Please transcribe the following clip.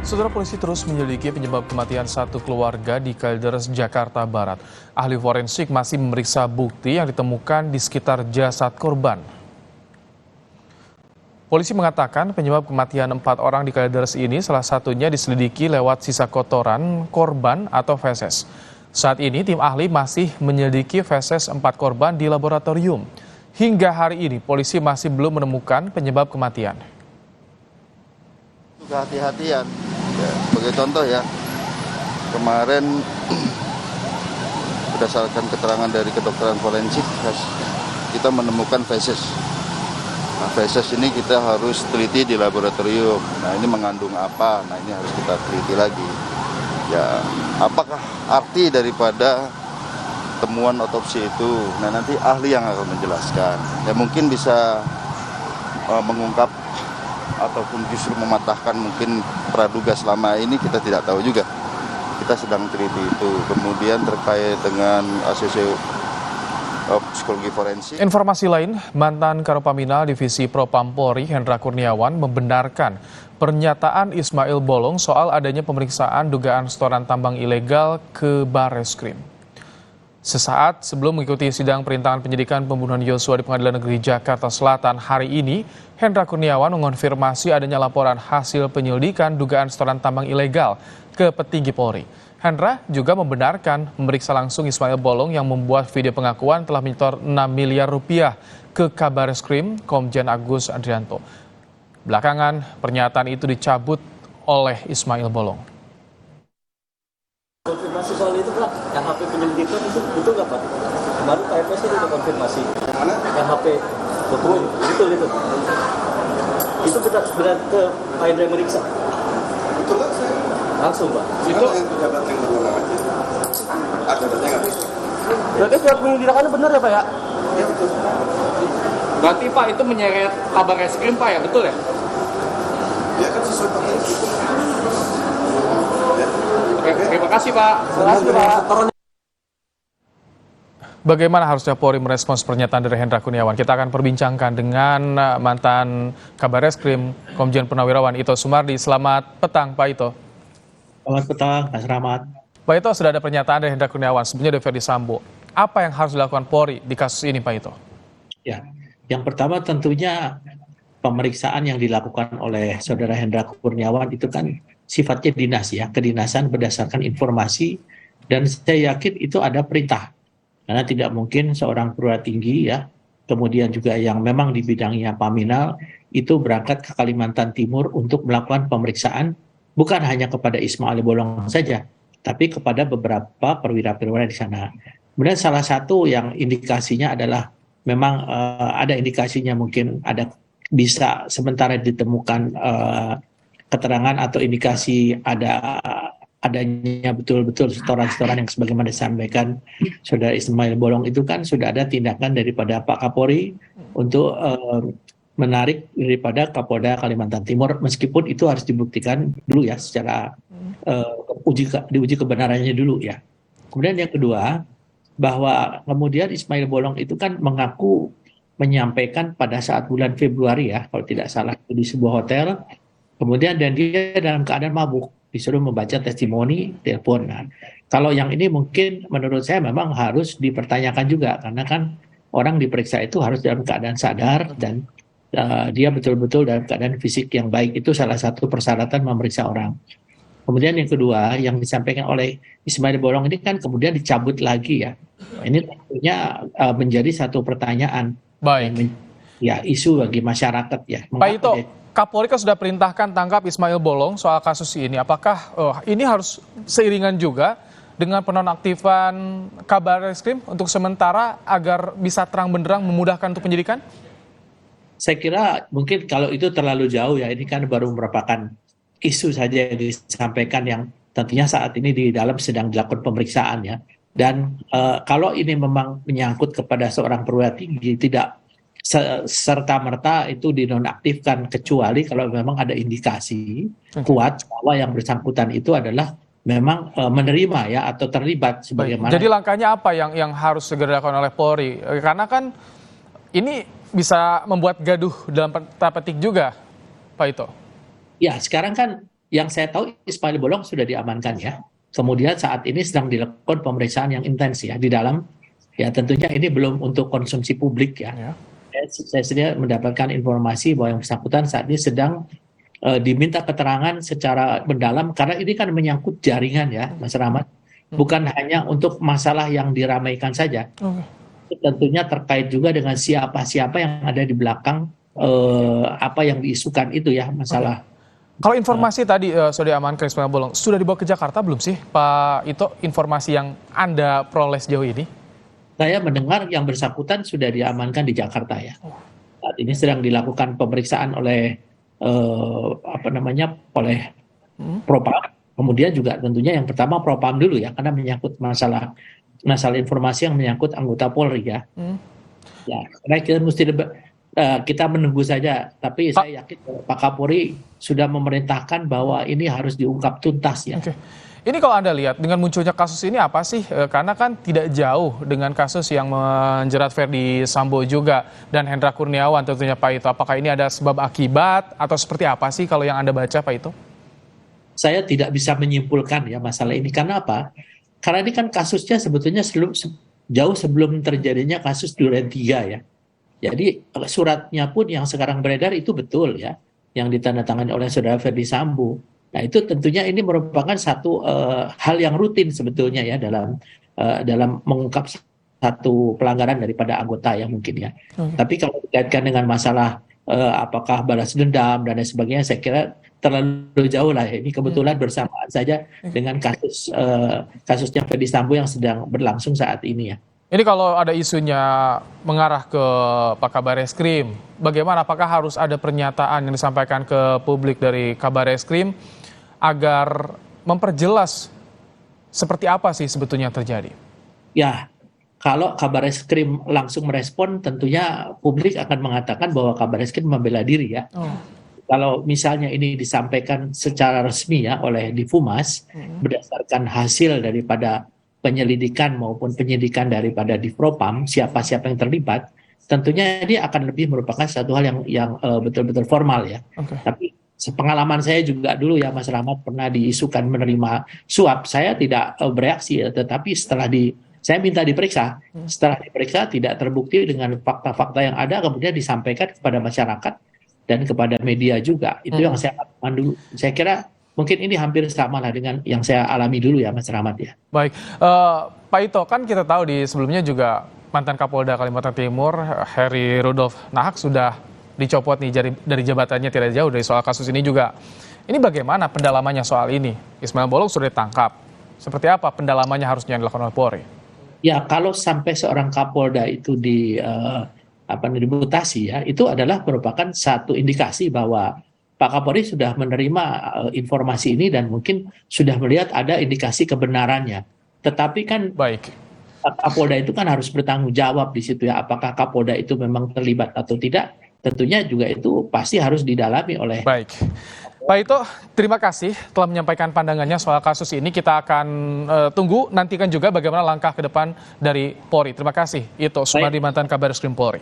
Saudara, polisi terus menyelidiki penyebab kematian satu keluarga di Kalideres, Jakarta Barat. Ahli forensik masih memeriksa bukti yang ditemukan di sekitar jasad korban. Polisi mengatakan penyebab kematian 4 orang di Kalideres ini salah satunya diselidiki lewat sisa kotoran korban atau feses. Saat ini tim ahli masih menyelidiki feses 4 korban di laboratorium. Hingga hari ini polisi masih belum menemukan penyebab kematian. Kehati-hatian, ya, sebagai contoh ya, kemarin berdasarkan keterangan dari kedokteran forensik, kita menemukan feses. Nah, feses ini kita harus teliti di laboratorium. Nah, ini mengandung apa? Nah, ini harus kita teliti lagi. Ya, apakah arti daripada temuan otopsi itu? Nah, nanti ahli yang akan menjelaskan. Ya, mungkin bisa mengungkap ataupun justru mematahkan mungkin praduga selama ini, kita tidak tahu juga. Kita sedang teliti itu. Kemudian terkait dengan ACC psikologi forensik. Informasi lain, mantan Karopaminal Divisi Propampori Hendra Kurniawan membenarkan pernyataan Ismail Bolong soal adanya pemeriksaan dugaan setoran tambang ilegal ke Barreskrim. Sesaat sebelum mengikuti sidang perintangan penyidikan pembunuhan Yosua di Pengadilan Negeri Jakarta Selatan hari ini, Hendra Kurniawan mengonfirmasi adanya laporan hasil penyelidikan dugaan setoran tambang ilegal ke petinggi Polri. Hendra juga membenarkan memeriksa langsung Ismail Bolong yang membuat video pengakuan telah menyetor 6 miliar rupiah ke Kabareskrim Komjen Agus Andrianto. Belakangan pernyataan itu dicabut oleh Ismail Bolong. Konfirmasi soal itu Pak, yang HP penyelidikan itu betul nggak Pak? Kemarin Pak FS itu konfirmasi. Yang mana? Yang HP dokumen, betul itu. Itu benar ke Pak Hendra meriksa. Betul nggak saya? Langsung Pak. Itu yang pejabat yang berwenang aja. Ada datanya nggak? Berarti surat penyelidikannya benar ya Pak ya? Ya betul. Berarti Pak itu menyeret Kabareskrim Pak ya, betul ya? Ya kan sesuai paket. Terima kasih Pak. Terima kasih Pak. Bagaimana harusnya Polri merespons pernyataan dari Hendra Kurniawan? Kita akan perbincangkan dengan mantan Kabareskrim Komjen Purnawirawan Ito Sumardi. Selamat petang Pak Ito. Selamat petang, Mas Rahmat. Pak Ito, sudah ada pernyataan dari Hendra Kurniawan, sebelumnya dari Verdi Sambo. Apa yang harus dilakukan Polri di kasus ini Pak Ito? Ya, yang pertama tentunya pemeriksaan yang dilakukan oleh Saudara Hendra Kurniawan itu kan sifatnya dinas ya, kedinasan berdasarkan informasi, dan saya yakin itu ada perintah. Karena tidak mungkin seorang perwira tinggi ya, kemudian juga yang memang di bidangnya Paminal, itu berangkat ke Kalimantan Timur untuk melakukan pemeriksaan bukan hanya kepada Ismail Bolong saja, tapi kepada beberapa perwira-perwira di sana. Kemudian salah satu yang indikasinya adalah memang ada indikasinya mungkin ada bisa sementara ditemukan keterangan atau indikasi adanya betul-betul setoran-setoran yang sebagaimana disampaikan Saudara Ismail Bolong itu kan sudah ada tindakan daripada Pak Kapolri untuk menarik daripada Kapolda Kalimantan Timur, meskipun itu harus dibuktikan dulu ya secara diuji kebenarannya dulu ya. Kemudian yang kedua, bahwa kemudian Ismail Bolong itu kan mengaku menyampaikan pada saat bulan Februari ya, kalau tidak salah di sebuah hotel, kemudian dan dia dalam keadaan mabuk, disuruh membaca testimoni telepon. Nah, kalau yang ini mungkin menurut saya memang harus dipertanyakan juga, karena kan orang diperiksa itu harus dalam keadaan sadar dan dia betul-betul dalam keadaan fisik yang baik. Itu salah satu persyaratan memeriksa orang. Kemudian yang kedua yang disampaikan oleh Ismail Bolong ini kan kemudian dicabut lagi ya. Ini tentunya menjadi satu pertanyaan. Baik. Ya, isu bagi masyarakat ya. Pak Ito, Kapolri kan sudah perintahkan tangkap Ismail Bolong soal kasus ini. Apakah ini harus seiringan juga dengan penonaktifan Kabareskrim untuk sementara agar bisa terang benderang memudahkan untuk penyidikan? Saya kira mungkin kalau itu terlalu jauh ya, ini kan baru merupakan isu saja yang disampaikan yang tentunya saat ini di dalam sedang dilakukan pemeriksaan ya. Dan kalau ini memang menyangkut kepada seorang perwira tinggi, tidak serta-merta itu dinonaktifkan, kecuali kalau memang ada indikasi kuat bahwa yang bersangkutan itu adalah memang menerima ya atau terlibat sebagaimana. Jadi langkahnya apa yang harus segera dilakukan oleh Polri? Karena kan ini bisa membuat gaduh dalam tanda petik juga, Pak Ito. Ya, sekarang kan yang saya tahu Ismail Bolong sudah diamankan ya. Kemudian saat ini sedang dilakukan pemeriksaan yang intens ya di dalam. Ya tentunya ini belum untuk konsumsi publik ya. Ya. Saya sendiri mendapatkan informasi bahwa yang bersangkutan saat ini sedang diminta keterangan secara mendalam karena ini kan menyangkut jaringan ya, Mas Rahmat. Bukan hanya untuk masalah yang diramaikan saja. Tentunya terkait juga dengan siapa-siapa yang ada di belakang apa yang diisukan itu ya masalah. Kalau informasi tadi sudah diamankan Ismail Bolong, sudah dibawa ke Jakarta belum sih Pak Ito, informasi yang Anda peroleh sejauh ini? Saya mendengar yang bersangkutan sudah diamankan di Jakarta ya. Saat ini sedang dilakukan pemeriksaan oleh oleh Propam. Kemudian juga tentunya yang pertama Propam dulu ya, karena menyangkut masalah informasi yang menyangkut anggota Polri ya. Ya, karena kita menunggu saja. Tapi saya yakin Pak Kapolri sudah memerintahkan bahwa ini harus diungkap tuntas ya. Oke. Ini kalau Anda lihat dengan munculnya kasus ini apa sih? Karena kan tidak jauh dengan kasus yang menjerat Verdi Sambo juga dan Hendra Kurniawan tentunya Pak Ito. Apakah ini ada sebab akibat atau seperti apa sih kalau yang Anda baca Pak Ito? Saya tidak bisa menyimpulkan ya masalah ini. Karena apa? Karena ini kan kasusnya sebetulnya jauh sebelum terjadinya kasus Duren 3 ya. Jadi suratnya pun yang sekarang beredar itu betul ya, yang ditandatangani oleh saudara Verdi Sambo. Nah itu tentunya ini merupakan satu hal yang rutin sebetulnya ya dalam mengungkap satu pelanggaran daripada anggota ya mungkin ya. Tapi kalau dikaitkan dengan masalah apakah balas dendam dan lain sebagainya, saya kira terlalu jauh lah. Ini kebetulan bersamaan saja dengan kasusnya Verdi Sambo yang sedang berlangsung saat ini ya. Ini kalau ada isunya mengarah ke Pak Kabar Eskrim, bagaimana? Apakah harus ada pernyataan yang disampaikan ke publik dari Kabar Eskrim agar memperjelas seperti apa sih sebetulnya yang terjadi? Ya, kalau Kabar Eskrim langsung merespon, tentunya publik akan mengatakan bahwa Kabar Eskrim membela diri ya. Kalau misalnya ini disampaikan secara resmi ya oleh Difumas, berdasarkan hasil daripada penyelidikan maupun penyidikan daripada Divpropam, siapa-siapa yang terlibat, tentunya ini akan lebih merupakan satu hal yang betul-betul formal ya. Tapi pengalaman saya juga dulu ya Mas Rahmat pernah diisukan menerima suap, saya tidak bereaksi ya, tetapi saya minta diperiksa, setelah diperiksa tidak terbukti dengan fakta-fakta yang ada, kemudian disampaikan kepada masyarakat dan kepada media juga. Itu yang saya lakukan dulu. Saya kira mungkin ini hampir sama lah dengan yang saya alami dulu ya Mas Rahmat ya. Baik, Pak Ito, kan kita tahu di sebelumnya juga mantan Kapolda Kalimantan Timur, Heri Rudolf Nahak sudah dicopot nih dari jabatannya tidak jauh dari soal kasus ini juga. Ini bagaimana pendalamannya soal ini? Ismail Bolong sudah ditangkap. Seperti apa pendalamannya harusnya yang dilakukan oleh Polri? Ya kalau sampai seorang Kapolda itu dimutasi ya, itu adalah merupakan satu indikasi bahwa Pak Kapolri sudah menerima informasi ini dan mungkin sudah melihat ada indikasi kebenarannya. Tetapi kan Pak Kapolda itu kan harus bertanggung jawab di situ ya. Apakah Kapolda itu memang terlibat atau tidak? Tentunya juga itu pasti harus didalami oleh. Baik. Pak Ito, terima kasih telah menyampaikan pandangannya soal kasus ini. Kita akan tunggu, nantikan juga bagaimana langkah ke depan dari Polri. Terima kasih, Ito Sumardi, mantan Kabar Eskrim Polri.